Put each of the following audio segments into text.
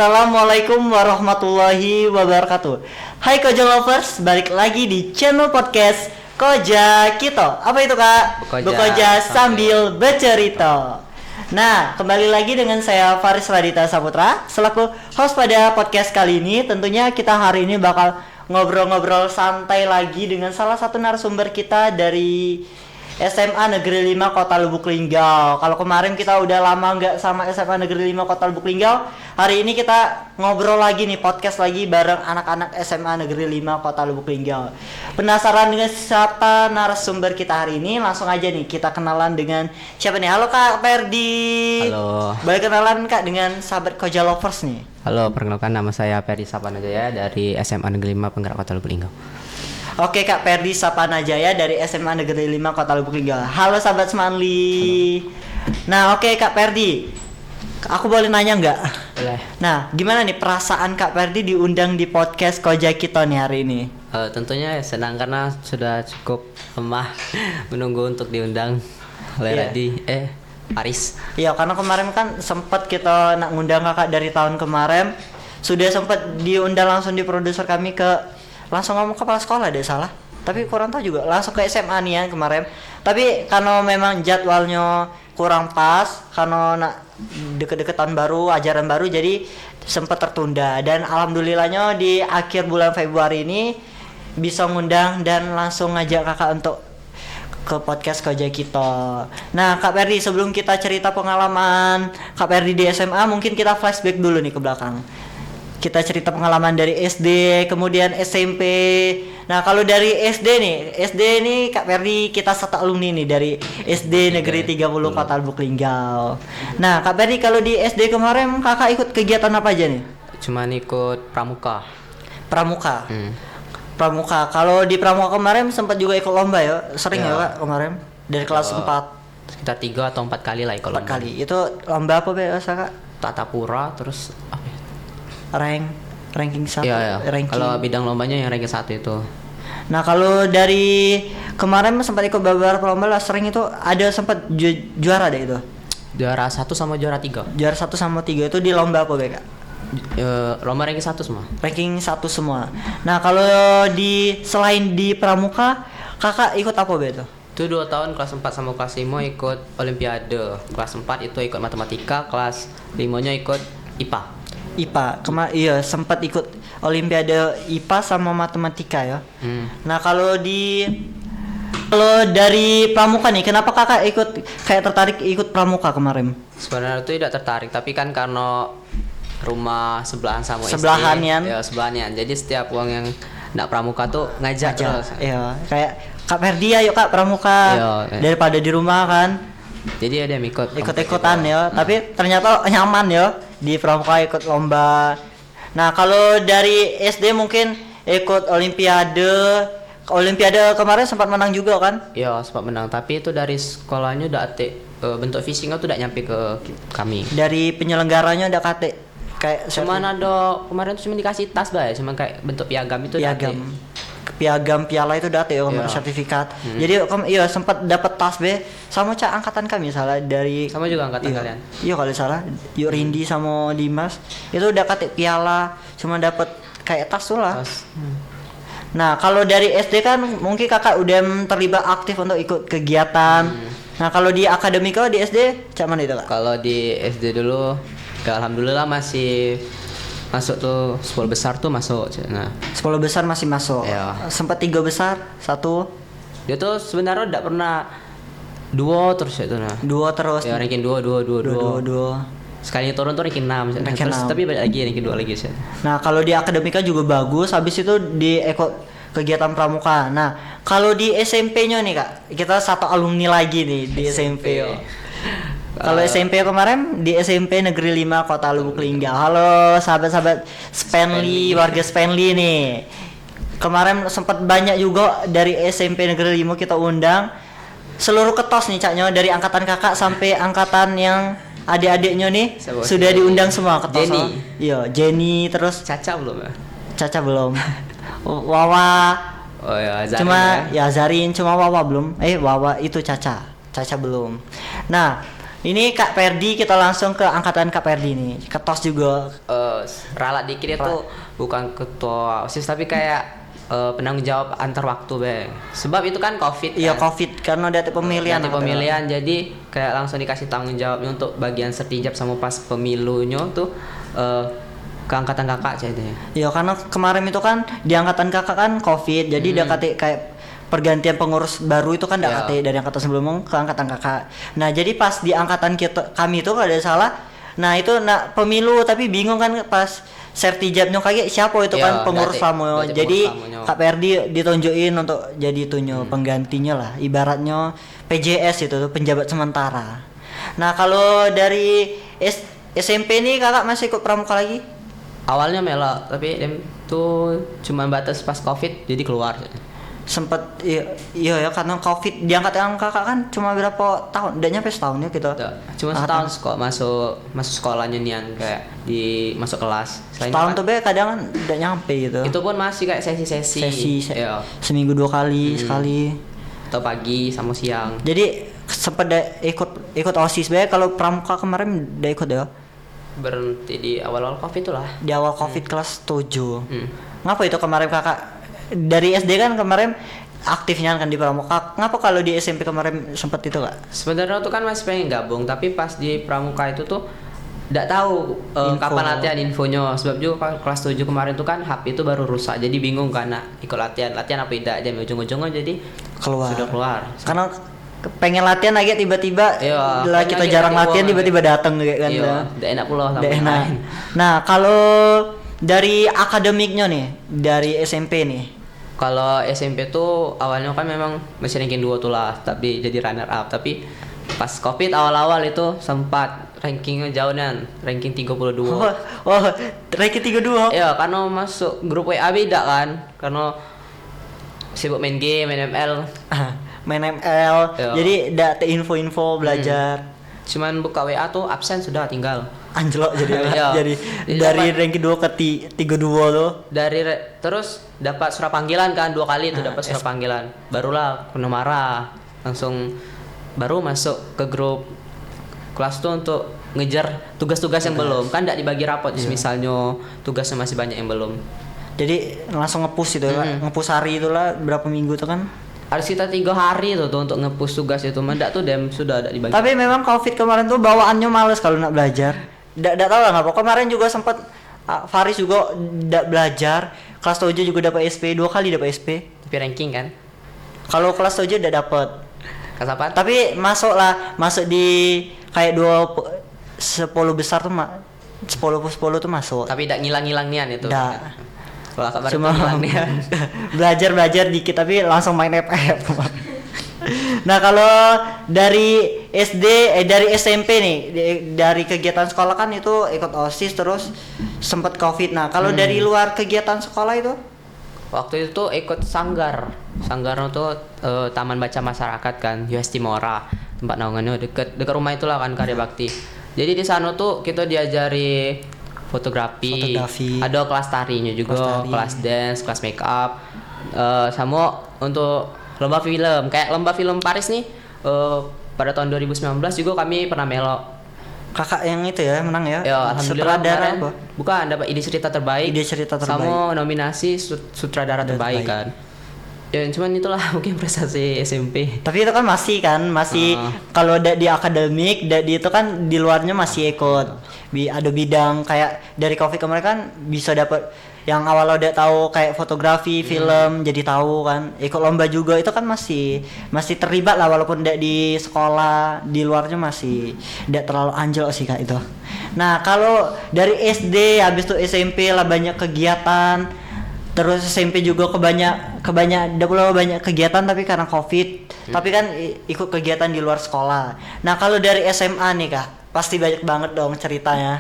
Assalamualaikum warahmatullahi wabarakatuh. Hai Koja Lovers, balik lagi di channel podcast Koja Kito. Apa itu kak? Bekoja sambil bercerita. Nah, kembali lagi dengan saya Faris Radita Saputra selaku host pada podcast kali ini. Tentunya kita hari ini bakal ngobrol-ngobrol santai lagi dengan salah satu narasumber kita dari SMA Negeri 5 Kota Lubuk Linggau. Kalau kemarin kita udah lama nggak sama SMA Negeri 5 Kota Lubuk Linggau, hari ini kita ngobrol lagi nih, podcast lagi bareng anak-anak SMA Negeri 5 Kota Lubuk Linggau. Penasaran dengan siapa narasumber kita hari ini? Langsung aja nih kita kenalan dengan siapa nih? Halo Kak Perdi. Halo. Boleh kenalan Kak dengan sahabat Koja Lovers nih. Halo, perkenalkan nama saya Perdi Sapanajaya dari SMA Negeri 5 Penggerak Kota Lubuk Linggau. Oke Kak Perdi Sapanajaya dari SMA Negeri 5 Kota Lubuk Linggau. Halo sahabat Semanli. Nah oke Kak Perdi, aku boleh nanya nggak? Boleh. Nah gimana nih perasaan Kak Perdi diundang di podcast Koja Kito nih hari ini? Tentunya senang karena sudah cukup lemah menunggu untuk diundang oleh Paris. Iya karena kemarin kan sempat kita nak ngundang kakak dari tahun kemarin. Sudah sempat diundang langsung di produser kami langsung ngomong kepala sekolah deh salah, tapi kurang tahu juga langsung ke SMA nih ya kemarin. Tapi karena memang jadwalnya kurang pas karena nak deket-deket tahun baru, ajaran baru, jadi sempat tertunda. Dan alhamdulillahnya di akhir bulan Februari ini bisa ngundang dan langsung ngajak kakak untuk ke podcast Koja Kito. Nah Kak Perdi, sebelum kita cerita pengalaman Kak Perdi di SMA, mungkin kita flashback dulu nih ke belakang. Kita cerita pengalaman dari SD, kemudian SMP. Nah kalau dari SD nih Kak Perdi, kita satu alumni nih dari SD Negeri 30 Kota Lubuk Linggau. Nah Kak Perdi, kalau di SD kemarin kakak ikut kegiatan apa aja nih? Cuman ikut pramuka. Pramuka. Kalau di pramuka kemarin sempat juga ikut lomba ya? Sering ya Kak kemarin? Dari kelas 4? Sekitar 3 atau 4 kali lah ikut lomba. 4 kali. Itu lomba apa biasa Kak? Tata Pura, terus apa ya? Ranking 1. Iya. Kalau bidang lombanya yang ranking 1 itu. Nah kalau dari kemarin sempat ikut beberapa lomba lah, sering itu ada sempat juara deh itu. Juara 1 sama juara 3. Juara 1 sama 3 itu di lomba apa Kak? Lomba ranking 1 semua. Ranking 1 semua. Nah kalau selain di pramuka, kakak ikut apa itu? Itu 2 tahun kelas 4 sama kelas 5 ikut olimpiade. Kelas 4 itu ikut matematika, kelas 5-nya ikut IPA. Iya sempat ikut olimpiade IPA sama matematika ya. Nah kalau dari pramuka nih, kenapa kakak tertarik ikut pramuka kemarin? Sebenarnya itu tidak tertarik, tapi kan karena rumah sebelahan sama sebelahanian. SD, ya sebelahanian. Jadi setiap uang yang nak pramuka tuh ngajak terus. Iya, kayak Kak Perdi ayo Kak pramuka. Iya. Daripada di rumah kan. Jadi ada yang ikut-ikutan ya. Tapi ternyata nyaman ya di pramuka ikut lomba. Nah, kalau dari SD mungkin ikut Olimpiade kemarin sempat menang juga kan? Iya, sempat menang. Tapi itu dari sekolahnya udah bentuk fisiknya tuh udah nyampe ke kami. Dari penyelenggaranya udah kate kayak cuman ada kemarin tuh cuma dikasih tas cuma kayak bentuk piagam itu piagam piala itu date ya kemarin sertifikat. Jadi iya sempat dapat tas sama angkatan kami salah dari sama juga angkatan kalian. Iya kalau salah Yuk Rindi sama Dimas itu udah kate piala, cuma dapat kayak tas tuh lah. Nah kalau dari SD kan mungkin kakak udah terlibat aktif untuk ikut kegiatan. Nah kalau di akademika di SD cak mana itu kak? Kalau di SD dulu alhamdulillah masih masuk tuh 10 besar tuh masuk. Nah 10 besar masih masuk. Iya. Sempat 3 besar 1. Dia tuh sebenarnya tidak pernah 2 terus itu nah. 2 terus. Ya ranking 2. Sekali turun tuh ranking 6. Terus tapi balik lagi ranking 2 lagi sih. Nah kalau di akademika juga bagus. Habis itu di kegiatan pramuka. Nah kalau di SMP-nya nih kak, kita satu alumni lagi nih di SMP. Kalau SMP kemarin di SMP Negeri 5 Kota Lubuk Linggau. Halo sahabat-sahabat Spenly, warga Spenly nih. Kemarin sempat banyak juga dari SMP Negeri 5 kita undang. Seluruh ketos nih caknya, dari angkatan kakak sampai angkatan yang adik-adiknya nih sudah diundang semua ketos. Jenny. Iya, Jenny terus Caca belum ya? Caca belum. Wawa. Oh ya, Zarin. Zarin cuma Wawa belum. Wawa itu Caca belum. Nah, Ini Kak Perdi, kita langsung ke angkatan Kak Perdi nih. Ketos juga. Ralat dikit itu bukan ketua OSIS tapi kayak penanggung jawab antar waktu bang. Sebab itu kan COVID. Iya kan? COVID karena ada pemilihan. Nanti pemilihan jadi kayak langsung dikasih tanggung jawabnya untuk bagian sertijab sama pas pemilunya tuh ke angkatan kakak jadinya. Iya karena kemarin itu kan di angkatan kakak kan COVID, jadi udah kayak pergantian pengurus baru itu kan udah dari angkatan sebelumnya ke angkatan kakak. Nah jadi pas di angkatan kami itu kalau ada salah, nah itu pemilu tapi bingung kan pas sertijabnya kayak siapa itu kan pengurus Samoyo. Jadi Kak Perdi ditunjukin untuk jadi itunya penggantinya lah, ibaratnya PJS itu tuh penjabat sementara. Nah kalau dari SMP nih kakak masih ikut pramuka lagi? Awalnya melok tapi tuh cuma batas pas COVID jadi keluar. Sempet iya ya karena COVID diangkat kakak kan cuma berapa tahun? Udah nyampe setahun ya kita. Cuma setahun kok masuk sekolahnya nian kayak di masuk kelas. Setahun tuh be kadang kan udah nyampe gitu. Itu pun masih kayak sesi. Seminggu 2 kali sekali. Atau pagi sama siang. Jadi sempet ikut OSIS be kalau pramuka kemarin udah ikut ya. Berhenti di awal-awal COVID itulah. Di awal COVID kelas 7. Ngapa itu kemarin kakak? Dari SD kan kemarin aktifnya kan di pramuka. Ngapa kalau di SMP kemarin sempet itu gak? Sebenarnya tuh kan masih pengen gabung tapi pas di pramuka itu tuh nggak tahu kapan latihan infonya. Sebab juga kelas 7 kemarin tuh kan HP itu baru rusak jadi bingung karena ikut latihan apa tidak aja ujung-ujungnya jadi sudah keluar. Karena pengen latihan aja tiba-tiba lah kita jarang latihan tiba-tiba datang kayak kan. Udah enak pula sama enak. Nah kalau dari akademiknya nih dari SMP nih. Kalau SMP tuh awalnya kan memang masih ranking 2 tuh lah, tapi jadi runner up. Tapi pas COVID awal-awal itu sempat rankingnya jauh dan ranking 32. Ranking 32. Iya, karena masuk grup WA beda kan. Karena sibuk main game, main ML. Main ML. Jadi ada info-info belajar. Cuman buka WA tuh absen sudah tinggal. Anjlok jadi dari ranking 2 ke 32 tuh. Terus dapat surat panggilan kan 2 kali itu dapat surat panggilan. Barulah kena marah. Langsung baru masuk ke grup kelas tuh untuk ngejar tugas-tugas yang belum. Kan enggak dibagi rapot misalnya tugasnya masih banyak yang belum. Jadi langsung nge-push itu nge-push hari itulah berapa minggu tuh kan. Harus kita 3 hari tuh untuk nge-push tugas itu. Mendak tuh sudah ada dibagi. Tapi memang COVID kemarin tuh bawaannya males kalau nak belajar. Nggak tahu lah ngapa. Kemarin juga sempat Faris juga nggak belajar. Kelas 7 juga dapat SP 2 kali dapat SP. Tapi ranking kan. Kalau kelas 7 udah dapat. Kelas apa? Tapi masuk di kayak 10 besar tuh 10 tuh masuk. Tapi tidak ngilang-ngilang nian itu. Kalau kabar cuma belajar dikit tapi langsung main FF. Nah kalau dari dari SMP nih dari kegiatan sekolah kan itu ikut OSIS terus sempat COVID. Nah kalau dari luar kegiatan sekolah itu? Waktu itu ikut sanggar itu Taman Baca Masyarakat kan US Timora, tempat naungannya dekat rumah itulah kan Karya Bakti. Jadi di sana tuh kita diajari fotografi. Ada kelas tarinya juga, kelas dance, kelas make up, sama untuk lomba film. Kayak lomba film Paris nih pada tahun 2019 juga kami pernah melok. Kakak yang itu ya menang ya? Ya alhamdulillah kemarin apa? Bukan dapat ide cerita terbaik. Sama nominasi sutradara terbaik kan. Ya cuman itulah mungkin prestasi SMP. Tapi itu kan masih kalau di akademik di itu kan di luarnya masih ikut. Ada bidang kayak dari COVID kemarin kan bisa dapat yang awal udah tahu kayak fotografi, film jadi tahu kan. Ikut lomba juga itu kan masih terlibat lah walaupun tidak di sekolah, di luarnya masih tidak terlalu anjlok sih kak itu. Nah, kalau dari SD habis itu SMP lah banyak kegiatan. Terus SMP juga banyak kegiatan tapi karena COVID. Tapi kan ikut kegiatan di luar sekolah. Nah, kalau dari SMA nih kak, pasti banyak banget dong ceritanya.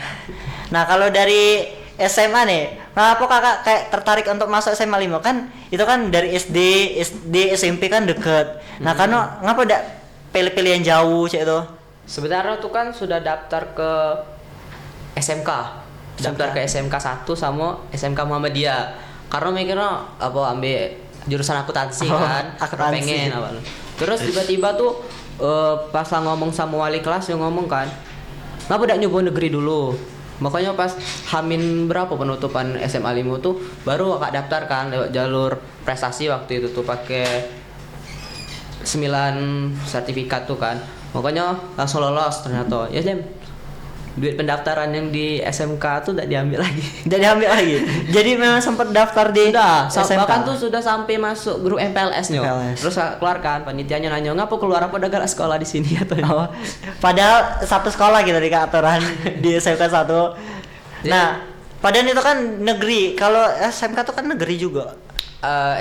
Nah, kalau dari SMA nih, kenapa kakak kayak tertarik untuk masuk SMA 5 kan? Itu kan dari SD SMP kan deket. Nah, karena ngapa ndak pilih-pilih yang jauh cek itu? Sebenarnya tuh kan sudah daftar ke SMK. Daftar ke SMK 1 sama SMK Muhammadiyah. Karena mikirnya ambil jurusan akuntansi kan. Akuntansi. Pengen awal. Terus tiba-tiba tuh pas lah ngomong sama wali kelas yang ngomong kan, ngapa udah nyoba negeri dulu. Makanya pas Hamin berapa penutupan SMA 5 tuh baru kakak daftar kan lewat jalur prestasi waktu itu tuh pakai 9 sertifikat tuh kan. Makanya langsung lolos ternyata. Ya Jem, duit pendaftaran yang di SMK tuh udah diambil lagi. Udah diambil lagi. Jadi memang sempat daftar di SMK. Bahkan tuh sudah sampai masuk grup MPLS nya. MPLS. Terus keluar kan panitianya nanya, "Ngapa keluar apa udah galak sekolah di sini?" atau Oh, padahal satu sekolah gitu di aturan di SMK 1. Nah, padahal itu kan negeri. Kalau SMK tuh kan negeri juga.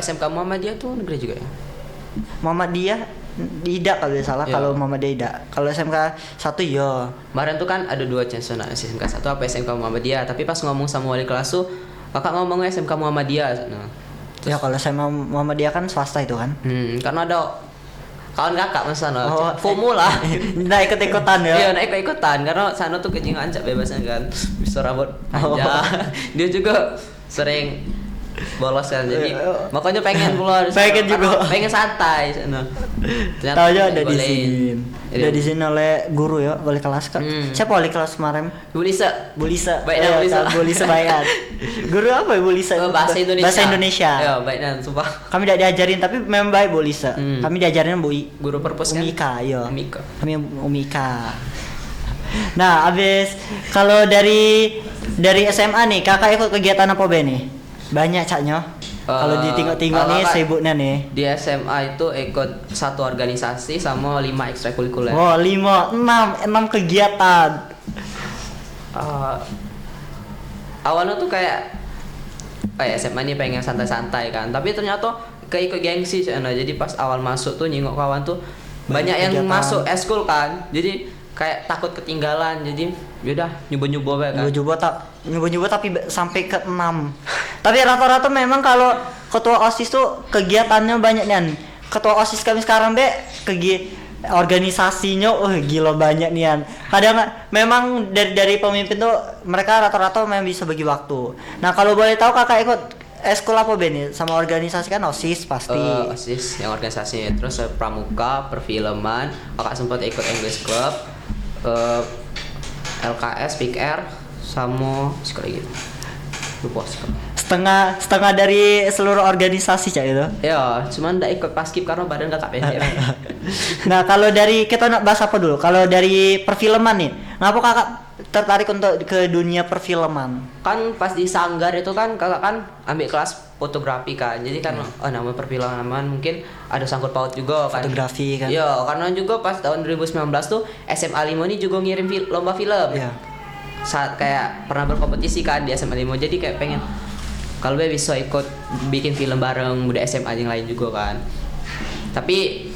SMK Muhammadiyah tuh negeri juga ya. Muhammadiyah tidak kalau tidak salah. Iya. Kalau Muhammadiyah tidak. Kalau SMK 1 ya. Kemarin tuh kan ada 2 chance nah, SMK 1 apa SMK Muhammadiyah, tapi pas ngomong sama wali kelas tuh kakak ngomongnya SMK Muhammadiyah. Nah, Ya kalau SMK Muhammadiyah kan swasta itu kan. karena ada kawan kakak mas sana, Oh, FOMO lah. Nah, ikut-ikutan ya. Iya, naik ikut-ikutan karena sana tuh kecing ancak bebasnya kan. Bisa rambut panjang. Dia juga sering bolos kan, jadi makanya pengen keluar Pengen juga. pengen santai sana. Tahu aja ada di bolehin. sini. Jadi, Ada di sini oleh guru ya, wali kelas kan. Siapa wali kelas kemarin? Bu Lisa. Bu Lisa. Baik dah, Bu Lisa. Bu Lisa Bayan. Guru apa ya Bu Lisa? Bahasa Indonesia. Bahasa Indonesia. Ya, baik dan sumpah. Kami tidak diajarin tapi memang baik Bu Lisa. Kami diajarin Guru perpus kan? Umika, ya. Umika. Kami Umika. Nah, abis kalau dari SMA nih, kakak ikut kegiatan apa be nih? Banyak caknya. Kalau ditinggal-tinggal kalau nih Kak, sibuknya nih. Di SMA itu ikut 1 organisasi sama 5 ekstrakurikuler. Oh, 6 kegiatan. Awalnya tuh kayak SMA ini pengen santai-santai kan, tapi ternyata kayak ikut gengsi nah, jadi pas awal masuk tuh nyingok kawan tuh banyak yang kegiatan. masuk eskul kan, jadi kayak takut ketinggalan, jadi yaudah nyoba-nyoba kan. Nyoba-nyoba tapi sampai ke 6. Tapi rata-rata memang kalau ketua OSIS tuh kegiatannya banyak nih. Ketua OSIS kami sekarang organisasinya gila banyak nih. Kadang memang dari pemimpin tuh mereka rata-rata memang bisa bagi waktu. Nah, kalau boleh tahu kakak ikut eskul apa Ben nih? Sama organisasi kan OSIS pasti. OSIS yang organisasi, terus pramuka, perfilman, kakak sempat ikut English Club, LKS, Big Air, sama sekali gitu. Lupa sekali. Setengah dari seluruh organisasi cak itu. Ya, cuman nggak ikut paskib karena badan gak pendek. Nah, kalau dari kita nak bahas apa dulu? Kalau dari perfilman nih, ngapa kakak tertarik untuk ke dunia perfilman? Kan pas di Sanggar itu kan kakak kan ambil kelas fotografi kan, jadi kan nama perfilman mungkin ada sangkut paut juga kan. Fotografi kan. Iya, karena juga pas tahun 2019 tuh SMA 5 ini juga ngirim lomba film. Iya. Saat kayak pernah berkompetisi kan di SMA 5, jadi kayak pengen kalau gue bisa ikut bikin film bareng muda SMA yang lain juga kan. Tapi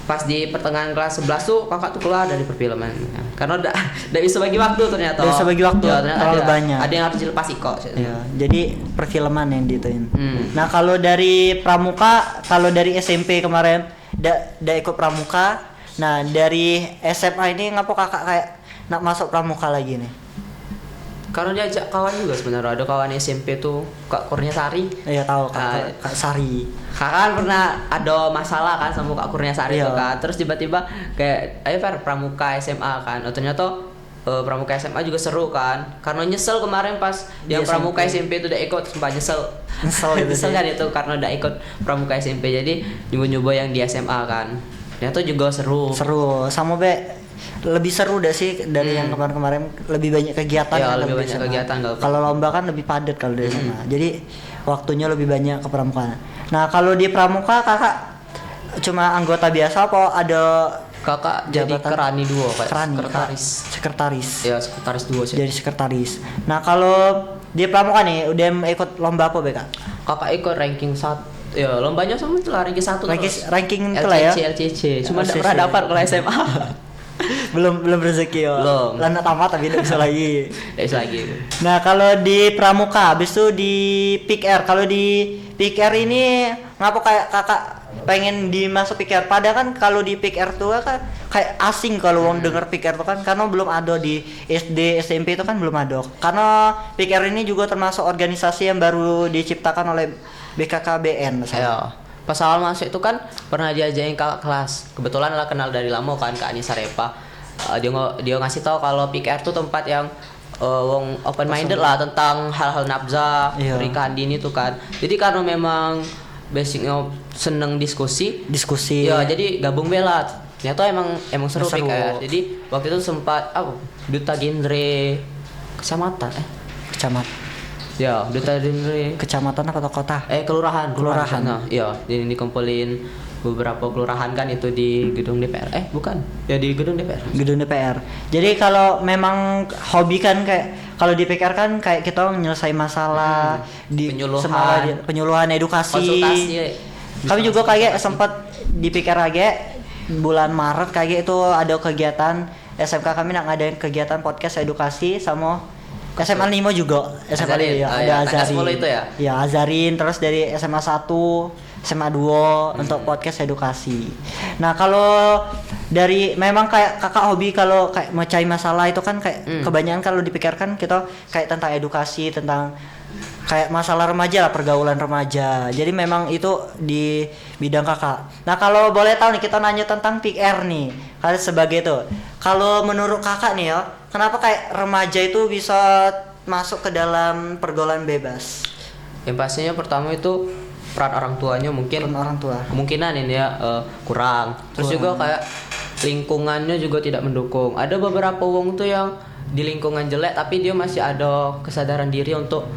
pas di pertengahan kelas 11 tuh kakak tuh keluar dari perfilman karena udah bisa bagi waktu ternyata. Udah bisa bagi waktu, ya, ternyata terlalu banyak. Ada yang harus dilepasi kok. Ya, jadi perfilman yang dituin. Nah, kalau dari pramuka, kalau dari SMP kemarin udah ikut pramuka. Nah, dari SMA ini ngapa kakak kayak nak masuk pramuka lagi nih? Karena diajak kawan juga sebenarnya, ada kawan SMP tuh Kak Kurniasari. Iya tahu Kak Sari. Kakak kan pernah ada masalah kan sama Kak Kurniasari Iya. tuh kan. Terus tiba-tiba kayak ayo Fer pramuka SMA kan. Oh, ternyata pramuka SMA juga seru kan. Karena nyesel kemarin pas yang Di pramuka SMP. SMP itu udah ikut, sumpah nyesel. Nyesel itu Nyesel sih. kan itu karena udah ikut pramuka SMP. Jadi nyoba-nyoba yang di SMA kan. Ternyata juga seru. Seru sama be lebih seru dah sih dari yang kemarin-kemarin, lebih banyak kegiatan Ya, kan lebih kalau di banyak SMA. kegiatan kalau- Kalau lomba kan lebih padat kalau di sana. Jadi waktunya lebih banyak ke pramuka. Nah, kalau di pramuka kakak cuma anggota biasa apa ada Kakak jadi jabatan? kerani dua kayak Kerani, sekretaris. Sekretaris. Ya, sekretaris dua sih. Jadi sekretaris. Nah, kalau di pramuka nih udah ikut lomba apa be kak? Kakak ikut ranking 1. Ya, lombanya sama itu lah ranking 1 Ranking itu lah ya. LCC. Cuma LCC. enggak pernah dapat kalau SMA. belum rezeki ya. Belum. Lana tamat tapi tidak bisa lagi. Enggak bisa lagi. Nah, kalau di pramuka habis itu di Pick Air. Kalau di Pick Air ini ngapa kayak kakak pengen dimasuk Pick Air? Padahal kan kalau di Pick Air tuh kan kayak asing kalau wong denger Pick Air tuh kan karena belum ada di SD SMP itu kan belum ada. Karena Pick Air ini juga termasuk organisasi yang baru diciptakan oleh BKKBN. Ayo. pas awal masuk itu kan pernah diajakin kakak kelas. Kebetulan lah kenal dari lama kan Kak Anissa Repa. Dia ngasih tahu kalau PKR tuh tempat yang wong open minded lah tentang hal-hal nafza, Iya. pernikahan dini tuh kan. Jadi karena memang basicnya seneng diskusi, ya jadi gabung bela. Ternyata emang seru Seru. PKR. Jadi waktu itu sempat duta genre kecamatan ya duta genre Kecamatan apa atau kota? kelurahan. Kelurahan. Iya, jadi dikumpulin beberapa kelurahan kan itu di gedung DPR. Bukan. Ya di gedung DPR. Gedung DPR. Jadi kalau memang hobi kan kayak kalau di PKR kan kayak kita menyelesaikan masalah di Penyuluhan. penyuluhan edukasi. Konsultasi. Kami juga kayak sempat di PKR aja bulan Maret kayak itu ada kegiatan SMK kami nak ngadain kegiatan podcast edukasi sama SMA 5 juga. SMA 5 Azarin. ya, Oh, ada ya. Tanggal Azarin. 10 itu ya? Ya, Azarin terus dari SMA 1, SMA 2 untuk podcast edukasi. Nah, kalau dari memang kayak kakak hobi kalau kayak mecahi masalah itu kan kayak kebanyakan kalau dipikirkan kita kayak tentang edukasi, tentang kayak masalah remaja lah, pergaulan remaja. Jadi memang itu di bidang kakak. Nah, kalau boleh tahu nih kita nanya tentang PKR nih. Kalian sebagai itu. Kalau menurut kakak nih ya, kenapa kayak remaja itu bisa masuk ke dalam pergaulan bebas? Yang pastinya pertama itu peran orang tuanya mungkin Peran orang tua. kemungkinan ini ya kurang. Terus juga kayak lingkungannya juga tidak mendukung. Ada beberapa wong tuh yang di lingkungan jelek tapi dia masih ada kesadaran diri untuk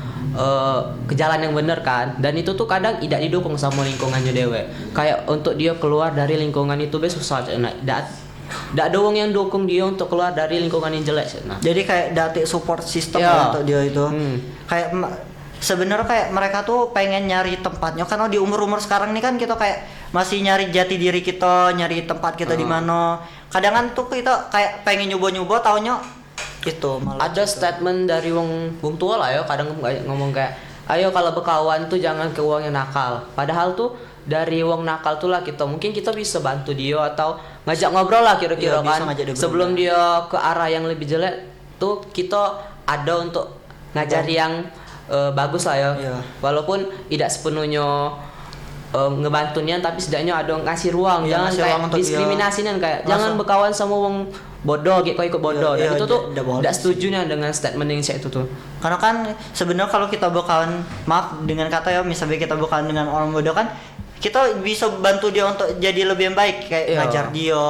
ke jalan yang benar kan. Dan itu tuh kadang tidak didukung sama lingkungannya dewe. Kayak untuk dia keluar dari lingkungan itu susah. Nggak ada wong yang dukung dia untuk keluar dari lingkungan yang jelek. Nah. Jadi kayak dati support system Ya. ya untuk dia itu. Kayak sebenarnya kayak mereka tuh pengen nyari tempatnya karena di umur-umur sekarang nih kan kita kayak masih nyari jati diri kita, nyari tempat kita di mana. Kadang kan tuh kita kayak pengen nyoba-nyoba taunya itu malah Ada statement dari wong tua lah ya, kadang ngomong kayak ayo kalau berkawan tuh jangan ke wong yang nakal. Padahal tuh dari wong nakal tuh lah mungkin kita bisa bantu dia atau ngajak ngobrol lah kira-kira Iya, bisa kan. ngajak dia Sebelum ngobrol. dia ke arah yang lebih jelek tuh kita ada untuk ngajari yang bagus lah ya. Iya. Walaupun tidak sepenuhnya ngebantunya tapi setidaknya ada ngasih ruang. Iya, Jangan ngasih kayak ruang untuk dia. diskriminasi kan kayak Langsung. jangan berkawan sama wong bodoh gitu, kau ikut bodoh. Iya, Dan itu iya, tuh nggak boleh tidak sih. setuju nih dengan statement yang saya itu tuh. Karena kan sebenarnya kalau kita berkawan, maaf dengan kata ya, misalnya kita berkawan dengan orang bodoh kan, kita bisa bantu dia untuk jadi lebih baik, kayak Iya. ngajar dia.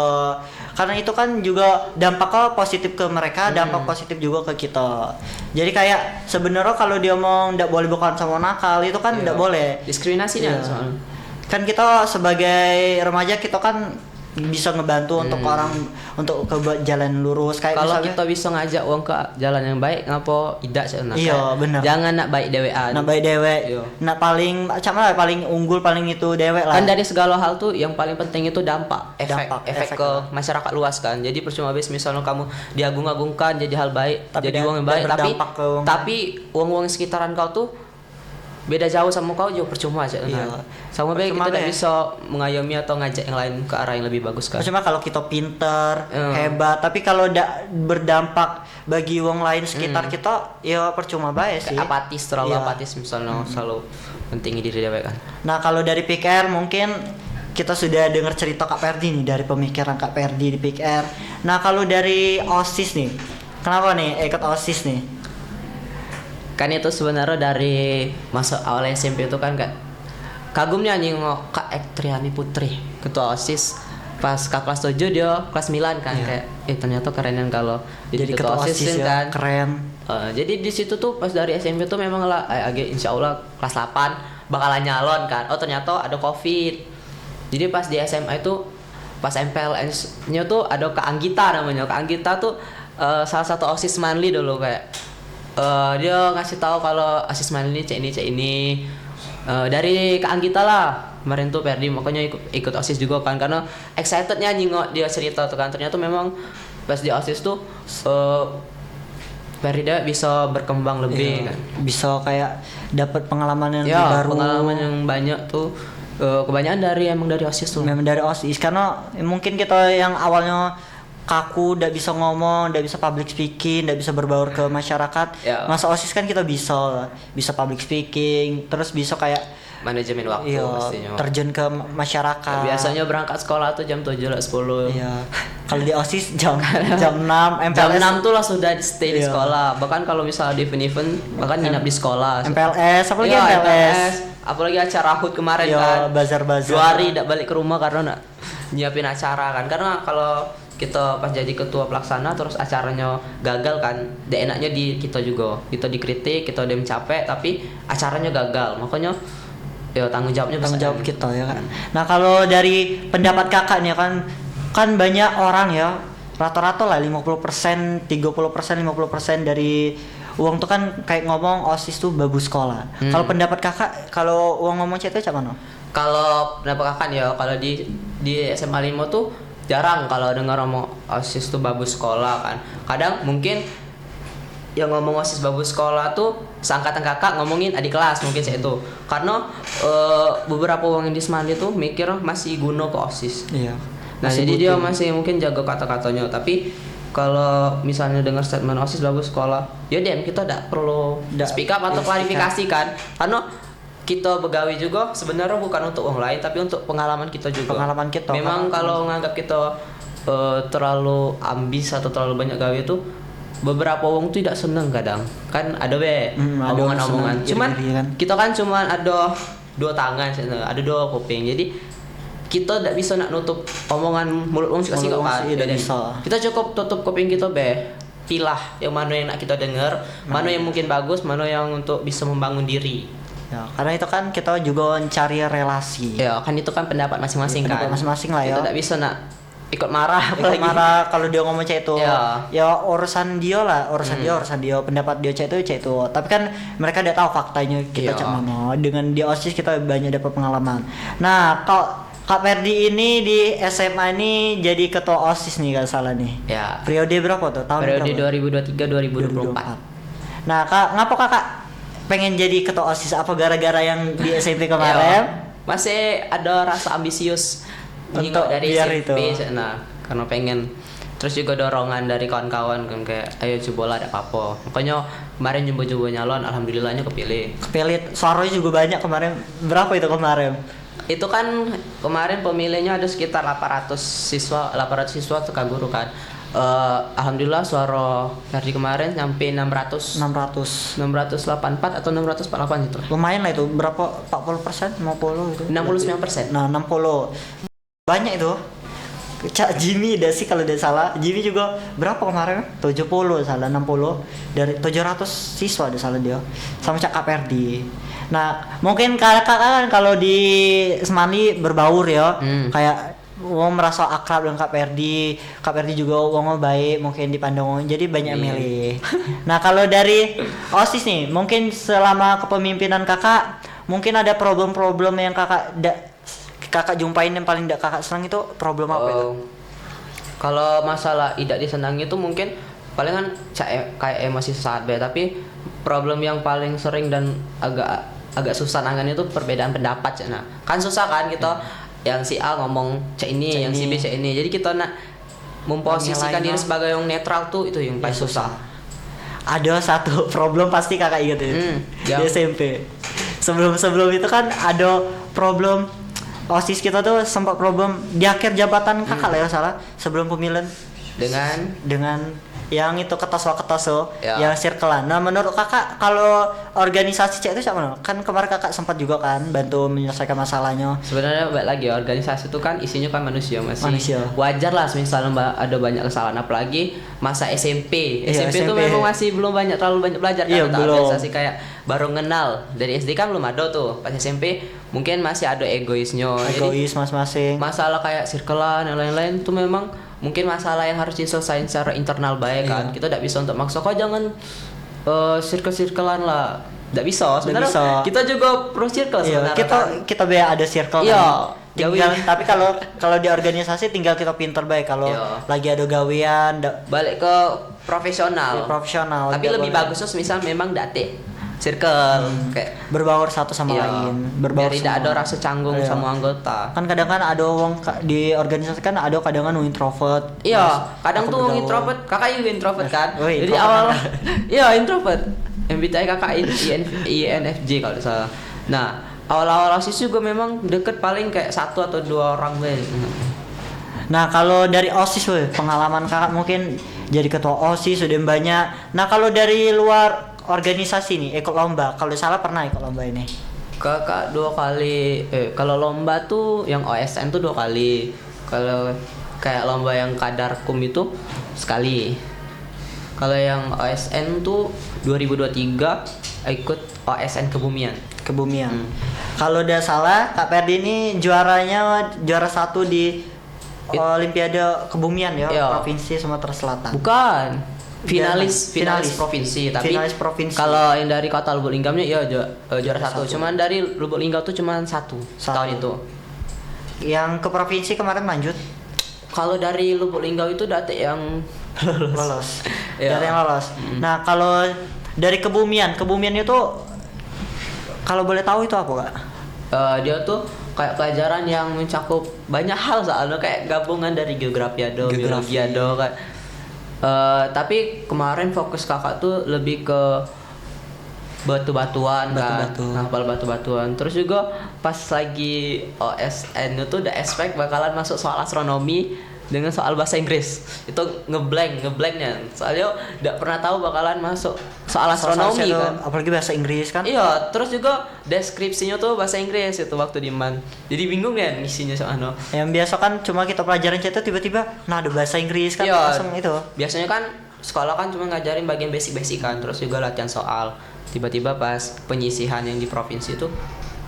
Karena itu kan juga dampaknya positif ke mereka, dampak positif juga ke kita. Jadi kayak sebenarnya kalau dia mau nggak boleh berkawan sama nakal itu kan nggak boleh. Diskriminasi Iya. nih soalnya. Kan kita sebagai remaja kita kan bisa ngebantu untuk orang untuk ke jalan lurus kayak Kalau misalnya kita bisa ngajak uang ke jalan yang baik, ngapa tidak sih? Nah, Iya, kayak bener. Jangan nak baik dewean. nah baik dewek, Iya. nah paling macam lah paling unggul paling itu dewek lah. Kan dari segala hal tuh yang paling penting itu dampak, Dampak, efek efek ke lah. masyarakat luas kan. Jadi percuma habis misalnya kamu diagung-agungkan jadi hal baik, Tapi jadi dan- uang yang dan baik, tapi berdampak ke uang. uang-uang sekitaran kau tuh beda jauh sama kau juga percuma aja. Iya. Sama baik Percuma kita tidak deh. bisa mengayomi atau ngajak yang lain ke arah yang lebih bagus kan. Cuma kalau kita pinter, Iya. hebat, tapi kalau berdampak bagi wong lain sekitar kita, ya percuma baik sih. Kayak apatis, terlalu Iya. apatis misalnya selalu pentingin diri dewek kan. Nah kalau dari PKR mungkin kita sudah dengar cerita Kak Perdi nih dari pemikiran Kak Perdi di PKR. Nah kalau dari OSIS nih, kenapa nih ikut OSIS nih? Kan itu sebenarnya dari masuk awal SMP itu kan kayak kagumnya nengok Kak Ektriani Putri ketua OSIS pas kelas 7 dia kelas 9 kan Iya. kayak ternyata kerenan kalau Jadi ketua OSIS ya, kan. keren. Jadi di situ tuh pas dari SMP tuh memang lah agak insya Allah kelas 8 bakalan nyalon kan. Oh ternyata ada COVID. Jadi pas di SMA itu pas MPLN-nya tuh ada Kak Anggita namanya. Kak Anggita tuh salah satu OSIS Manli dulu kayak dia ngasih tahu kalau OSIS Manli ini cek ini. Dari Kak Anggita lah kemarin tuh Perdi makanya ikut OSIS juga kan karena excitednya nyingok dia cerita tuh kan ternyata memang pas di OSIS tuh Perida bisa berkembang lebih Iya, kan. bisa kayak dapat pengalaman yang Ya, baru. pengalaman yang banyak tuh kebanyakan emang dari OSIS tuh. Memang dari OSIS karena mungkin kita yang awalnya kaku, tidak bisa ngomong, tidak bisa public speaking, tidak bisa berbaur ke masyarakat. Ya. Masa OSIS kan kita bisa public speaking, terus bisa kayak manajemen waktu Iya, pastinya. terjun ke masyarakat. Biasanya berangkat sekolah tuh jam 7 lah 10. Iya. Kalau di OSIS jam 6, Jam MPLS 6 tuh lah sudah stay di Iya. sekolah. Bahkan kalau misalnya di event bahkan nginap di sekolah. MPLS, apalagi Iya, MPLS. apalagi acara HUT kemarin Iya, kan. bazar-bazar. 2 hari tidak balik ke rumah karena nak nyiapin acara kan. Karena kalau kita pas jadi ketua pelaksana terus acaranya gagal kan, enaknya di kita juga. Kita dikritik, kita udah capek tapi acaranya gagal. Makanya ya tanggung jawabnya Tanggung besar. jawab kita ya kan. Nah, kalau dari pendapat kakak nih kan banyak orang ya, rata-rata lah 50%, 30%, 50% dari uang tuh kan kayak ngomong OSIS tuh babu sekolah. Kalau pendapat kakak, kalau uang ngomong itu cak mana? Kalau pendapat kakak ya, kalau di SMA 5 tuh jarang kalau dengar ngomong OSIS tuh bagus sekolah kan. Kadang mungkin yang ngomong OSIS bagus sekolah tuh seangkatan kakak ngomongin adik kelas mungkin saya itu. Karena beberapa orang yang di Semandi tuh mikir masih guna ke OSIS. Iya. Nah, jadi dia masih mungkin jaga kata-katanya, tapi kalau misalnya dengar statement OSIS bagus sekolah, ya dem kita tidak perlu speak up atau klarifikasi kan. Karena kita begawi juga sebenarnya bukan untuk orang lain tapi untuk pengalaman kita juga. Pengalaman kita. Memang kalau nganggap kita terlalu ambis atau terlalu banyak gawe itu beberapa orang tuh tidak seneng kadang. Kan ada ada omongan-omongan. seneng Cuman iri-iri kan. kita kan cuman ada 2 tangan, ada 2 kuping. Jadi kita tidak bisa nak nutup omongan mulut orang suka Mulut sih orang kan. sih tidak bisa. Kita cukup tutup kuping kita pilah yang mana yang nak kita dengar, mana yang mungkin bagus, mana yang untuk bisa membangun diri. Ya, karena itu kan kita juga mencari relasi. Ya kan itu kan pendapat masing-masing kan. Pendapat masing-masing lah ya. Kita tidak bisa nak ikut marah Ikut apalagi. marah kalau dia ngomong cek itu. Ya. Ya urusan dia lah, urusan dia, pendapat dia cek itu. Tapi kan mereka tidak tahu faktanya kita Iya. cek mana. Dengan di OSIS kita banyak dapat pengalaman. Nah, kalau Kak Ferdi ini di SMA ini jadi ketua OSIS nih kalau salah nih. Ya. Periode berapa tuh? Tahun Periode berapa? 2023-2024. Nah, Kak, ngapa Kakak pengen jadi ketua OSIS? Apa gara-gara yang di SMP kemarin? Ya, masih ada rasa ambisius Untuk dari biar SMP. itu. Nah, karena pengen terus juga dorongan dari kawan-kawan kan kayak ayo coba lah ada apa-apa. Makanya kemarin coba-coba nyalon, alhamdulillahnya kepilih. Kepelit, suaranya juga banyak kemarin. Berapa itu kemarin? Itu kan kemarin pemilihnya ada sekitar 800 siswa suka guru kan. Alhamdulillah suara dari kemarin sampai 600 600. 684 atau 648 gitu. Lumayan lah itu, berapa? 40%? 50 itu? 69%. Nah, 60. Banyak itu. Cak Jimmy dah sih kalau tidak salah. Jimmy juga berapa kemarin? 70 salah, 60 dari 700 siswa ada salah dia. Sama Cak Kaperdi. Nah, mungkin kakak kan kalau di Semani berbaur ya. Kayak wong merasa akrab dengan Kak Perdi juga wong baik mungkin dipandang wong, jadi banyak milih. Nah, kalau dari OSIS nih, mungkin selama kepemimpinan kakak, mungkin ada problem-problem yang kakak jumpain yang paling kakak senang itu problem apa itu? Kalau masalah tidak disenangi itu mungkin paling kan kayak masih sesaat tapi problem yang paling sering dan agak susah nangan itu perbedaan pendapat. Nah, kan susah kan kita yang si A ngomong cak ini, yang si B cak ini. Jadi kita nak memposisikan diri sebagai yang netral tuh itu yang paling susah. Ada satu problem pasti kakak ingat itu di SMP. Sebelum itu kan ada problem OSIS kita tuh sempat problem di akhir jabatan kakak lah ya salah sebelum pemilihan dengan yang itu ketoso ya. Yang circlean. Nah, menurut kakak kalau organisasi cek itu siapa? Kan kemarin kakak sempat juga kan bantu menyelesaikan masalahnya. Sebenarnya balik lagi organisasi itu kan isinya kan manusia. Wajar lah misalnya ada banyak kesalahan, apalagi masa SMP. SMP itu memang masih belum terlalu banyak belajar kan organisasi kayak baru kenal. Dari SD kan belum ada tuh. Pas SMP mungkin masih ada egoisnya. Egois masing-masing. Masalah kayak circlean dan lain-lain itu memang mungkin masalah yang harus diselesaikan secara internal baik kan. Kita tidak bisa untuk maksa kok jangan circle-circlean lah. Tidak bisa sebenarnya. Kita juga pro circle sebenarnya. Kita ada circle kan. Tapi kalau di organisasi tinggal kita pinter baik kalau lagi ada gawean balik ke profesional. Tapi lebih bagusnya misal memang date circle kayak berbaur satu sama lain, biar tidak ada rasa canggung sama anggota. Kan kadang kan ada orang di organisasi kan ada kadang kan introvert. Iya, kadang tuh introvert. Kakak juga introvert kan. Jadi awal introvert. MBTI kakak INFJ kalau salah. Nah, Awal-awal OSIS juga memang deket paling kayak 1 atau 2 orang deh. Nah kalau dari OSIS weh, pengalaman kakak mungkin jadi ketua OSIS sudah banyak. Nah kalau dari luar organisasi nih ikut lomba, kalau salah pernah ikut lomba ini? Kakak 2 kali. Kalau lomba tuh yang OSN tuh 2 kali. Kalau kayak lomba yang Kadarkum itu sekali. Kalau yang OSN tuh 2023 ikut OSN Kebumian. Kalau udah salah Kak Perdi ini juara 1 di Olimpiade Kebumian ya, Iya. Provinsi Sumatera Selatan. Bukan. Finalis. Finalis provinsi, tapi Finalis provinsi. kalau yang dari Kota Lubuk Linggamnya ya juara 1. Cuman dari Lubuk Linggau tuh cuman 1 tahun itu. Yang ke provinsi kemarin lanjut Kalau dari Lubuk Linggau itu data yang lolos. Iya. Dari yang lolos. Nah, kalau dari Kebumian itu kalau boleh tahu itu apa, Kak? Dia tuh kayak pelajaran yang mencakup banyak hal soalnya kayak gabungan dari geografi biologi kayak. Tapi kemarin fokus kakak tuh lebih ke batu-batuan kan, ngapal batu-batuan. Terus juga pas lagi OSN itu udah expect bakalan masuk soal astronomi dengan soal bahasa Inggris. Itu ngeblanknya. Soalnya udah pernah tahu bakalan masuk soal astronomi kan. Apalagi bahasa Inggris kan. Iya, terus juga deskripsinya tuh bahasa Inggris itu waktu di MAN. Jadi bingung ya ngisinya soalnya. Yang biasa kan cuma kita pelajaran itu tiba-tiba nah ada bahasa Inggris kan Iya, langsung itu. Biasanya kan sekolah kan cuma ngajarin bagian basic-basic kan, terus juga latihan soal. Tiba-tiba pas penyisihan yang di provinsi itu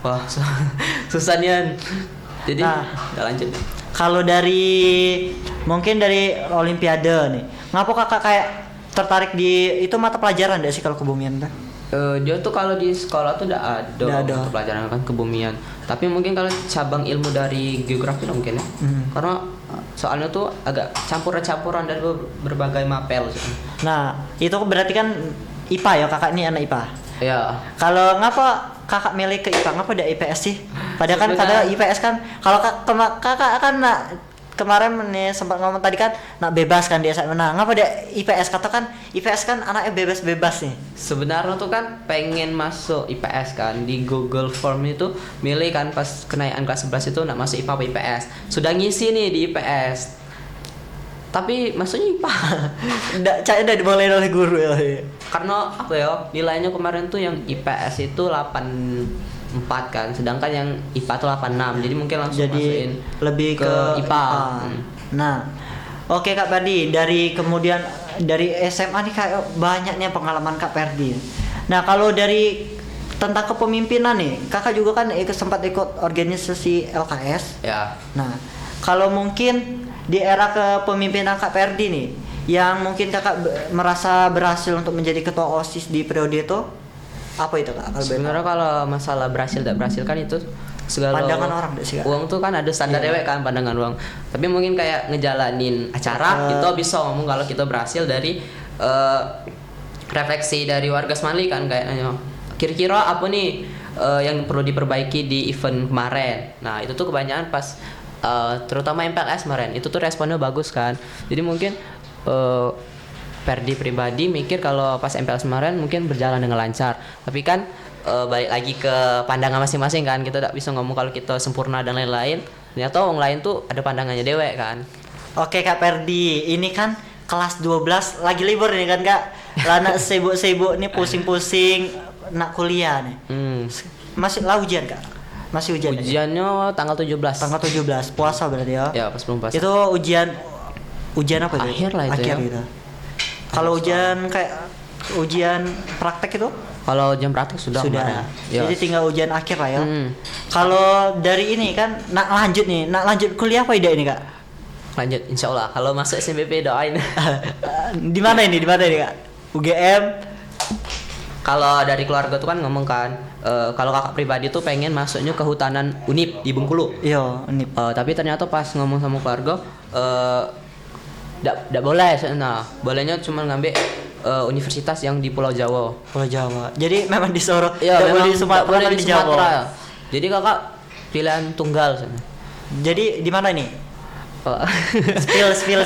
wah susah nian. Jadi udah lanjut. Kalau mungkin dari Olimpiade nih, ngapa kakak kayak tertarik di itu mata pelajaran deh sih kalau Kebumian tuh? Dia tuh kalau di sekolah tuh udah ada mata pelajaran kan Kebumian. Tapi mungkin kalau cabang ilmu dari geografi mungkin ya. Karena soalnya tuh agak campuran dari berbagai mapel. Nah, itu berarti kan IPA ya, kakak ini anak IPA. Iya. Kalau ngapa kakak milih ke IPA, ngapa ada IPS sih? Padahal kan kadang IPS kan kalau kakak kan kemarin nih sempat ngomong tadi kan nak bebas kan dia saat menang. Ngapa ada IPS? Katakan IPS kan anaknya bebas-bebas nih. Sebenarnya tuh kan pengen masuk IPS kan, di Google Form itu milih kan pas kenaikan kelas 11 itu nak masuk IPA apa IPS. Sudah ngisi nih di IPS. Tapi masuknya IPA. Udah dimulai oleh guru ya. Karena apa ya? Nilainya kemarin tuh yang IPS itu 84 kan, sedangkan yang IPA tuh 86. Jadi mungkin langsung masukin lebih ke IPA. Nah, oke Kak Perdi, dari SMA nih kayak banyaknya pengalaman Kak Perdi. Nah, kalau dari tentang kepemimpinan nih, kakak juga kan sempat ikut organisasi LKS. Ya. Nah, kalau mungkin di era kepemimpinan Kak Perdi nih, yang mungkin kakak merasa berhasil untuk menjadi ketua OSIS di periode itu, apa itu Kak? Sebenarnya kalau masalah berhasil tidak berhasil kan itu segala pandangan orang deh sih Kak. Uang tuh kan ada standar dewek kan pandangan uang. Tapi mungkin kayak ngejalanin acara itu bisa ngomong kalau kita berhasil dari refleksi dari warga Semanli kan kayak kira-kira apa nih yang perlu diperbaiki di event kemarin. Nah, itu tuh kebanyakan pas terutama MPLS kemarin itu tuh responnya bagus kan. Jadi mungkin Perdi pribadi mikir kalau pas MPLS kemarin mungkin berjalan dengan lancar. Tapi kan balik lagi ke pandangan masing-masing kan. Kita tidak bisa ngomong kalau kita sempurna dan lain-lain. Ternyata orang lain tuh ada pandangannya dewek kan. Oke Kak Perdi, ini kan kelas 12 lagi libur nih kan Kak. Anak sibuk-sibuk nih pusing-pusing nak kuliah nih. Masih lah ujian Kak? Masih ujian. Ujiannya tanggal 17. Tanggal 17 puasa berarti ya. Ya, pas belum puasa. Itu ujian apa itu? Akhir lah itu akhir ya. Gitu. Kalau ujian kayak ujian praktek itu? Kalau ujian praktek sudah. Ya. Jadi tinggal ujian akhir lah ya. Kalau dari ini kan nak lanjut kuliah apa ide ini Kak? Lanjut insya Allah. Kalau masuk SNBP doain. Di mana ini Kak? UGM. Kalau dari keluarga tuh kan ngomong kan, kalau kakak pribadi tuh pengen masuknya kehutanan Unip di Bengkulu. Iya, Unip. Tapi ternyata pas ngomong sama keluarga, nggak boleh. Nah, bolehnya cuma ngambil universitas yang di Pulau Jawa. Pulau Jawa. Jadi memang disuruh. Iya, memang di Sumatera di Jawa. Jadi kakak pilihan tunggal. Jadi di mana ini? Spill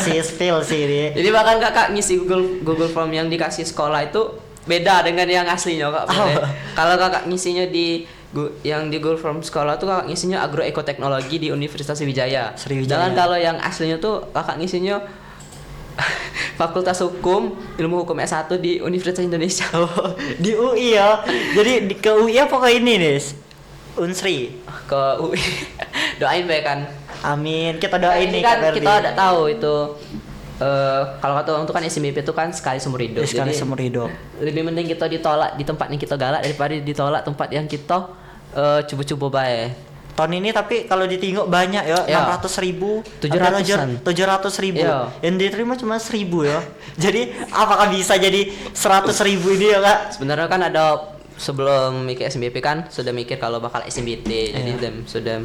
sih ini. Jadi bahkan kakak ngisi Google Form yang dikasih sekolah itu beda dengan yang aslinya Kak. Kalau kakak ngisinya di yang di Google Form sekolah tuh kakak ngisinya agroekoteknologi di Universitas Sriwijaya. Sriwijaya. Sedangkan kalau yang aslinya tuh kakak ngisinya Fakultas Hukum, Ilmu Hukum S1 di Universitas Indonesia. Oh, di UI ya. Jadi ke UI apa ke ini, Des? Unsri. Ke UI. Doain bae kan. Amin. Kita doain nih kan Kak Ferdi. kita udah tahu itu kalau kata orang tuh kan SMBP itu kan sekali seumur hidup. Sekali Jadi seumur hidup. lebih mending kita ditolak di tempat yang kita galak daripada ditolak tempat yang kita coba-coba bae. Tahun ini tapi kalau ditinggal banyak ya, Ya. 600.000, 700-an. 700.000. Ya. Yang diterima cuma 1.000 ya. Jadi apakah bisa jadi 100.000 ini ya Kak? Sebenarnya kan ada sebelum mikir SMBP kan sudah mikir kalau bakal SMBT. Jadi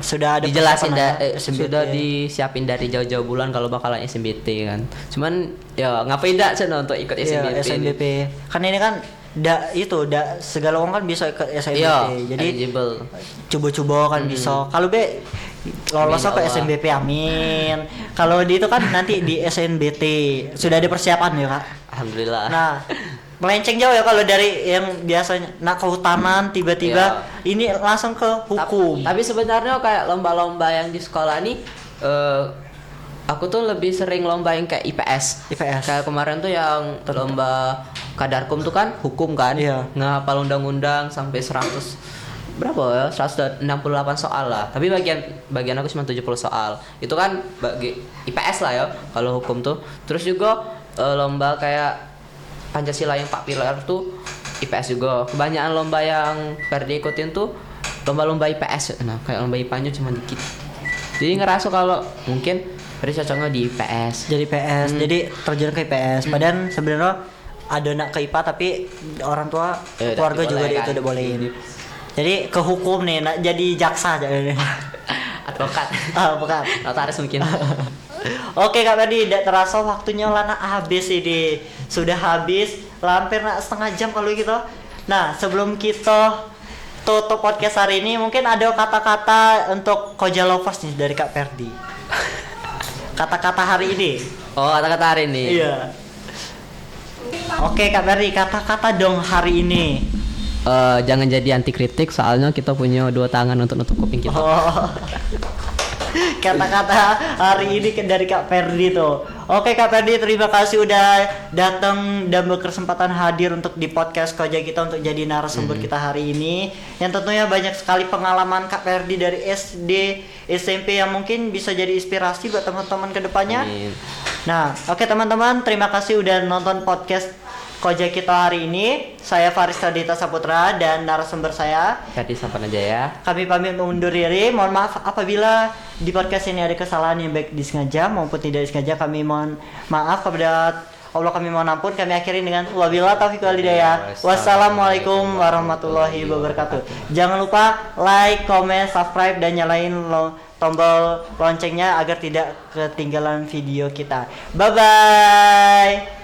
Sudah ada dijelasin persiapan ya, SMBT. sudah disiapin dari jauh-jauh bulan kalau bakalan SMBT kan. Cuman ya ngapain dak Cen untuk ikut Iya, SMBT. SNBP. Kan ini kan segala orang kan bisa ikut SNBP. Iya, Jadi eligible. coba-coba kan bisa. Kalau be lolos Amin, apa Allah. SNBP amin. Kalau di itu kan nanti di SNBT sudah ada persiapan ya Kak. Alhamdulillah. Nah, melenceng jauh ya kalau dari yang biasanya nak kehutanan tiba-tiba ini langsung ke hukum. Tapi sebenarnya kayak lomba-lomba yang di sekolah nih aku tuh lebih sering lomba yang kayak IPS. Kayak kemarin tuh yang lomba Kadarkum tuh kan hukum kan. Iya. Ngapal undang-undang sampai 100 berapa ya? 168 soal lah. Tapi bagian aku cuma 70 soal. Itu kan bagi IPS lah ya kalau hukum tuh. Terus juga lomba kayak Pancasila yang 4 pilar tuh IPS juga. Kebanyakan lomba yang Ferdi ikutin tuh lomba-lomba IPS. Nah, kayak lomba IPA-nya cuma dikit. Jadi ngerasa kalau mungkin Ferdi cocoknya di IPS. Jadi PS, jadi terjun ke IPS. Padahal sebenarnya ada nak ke IPA tapi orang tua keluarga juga dia itu udah bolehin. Jadi ke hukum nih, nak jadi jaksa aja. Advokat. Bukan. Notaris mungkin. Oke Kak Ferdi, tidak terasa waktunya lana habis ini. Sudah habis, hampir nak setengah jam kalau gitu. Nah, sebelum kita tutup podcast hari ini, mungkin ada kata-kata untuk Koja Lovers nih dari Kak Ferdi. Kata-kata hari ini. Oh, kata-kata hari ini. Iya. Oke Kak Ferdi, kata-kata dong hari ini. Jangan jadi anti kritik soalnya kita punya 2 tangan untuk nutup kuping kita. Oh. Kata-kata hari ini dari Kak Ferdi tuh. Oke Kak Ferdi, terima kasih udah datang dan berkesempatan hadir untuk di podcast Koja kita untuk jadi narasumber kita hari ini. Yang tentunya banyak sekali pengalaman Kak Ferdi dari SD, SMP yang mungkin bisa jadi inspirasi buat teman-teman kedepannya. Amin. Nah, oke teman-teman, terima kasih udah nonton podcast Koja kita hari ini. Saya Faris Radita Saputra dan narasumber saya Ferdi Sapanajaya. kami pamit undur diri. Mohon maaf apabila di podcast ini ada kesalahan yang baik disengaja maupun tidak disengaja. Kami mohon maaf kepada Allah, kami mohon ampun. Kami akhiri dengan wabillahi taufiq wal hidayah. Wassalamualaikum warahmatullahi wabarakatuh. Jangan lupa like, comment, subscribe dan nyalain tombol loncengnya agar tidak ketinggalan video kita. Bye bye.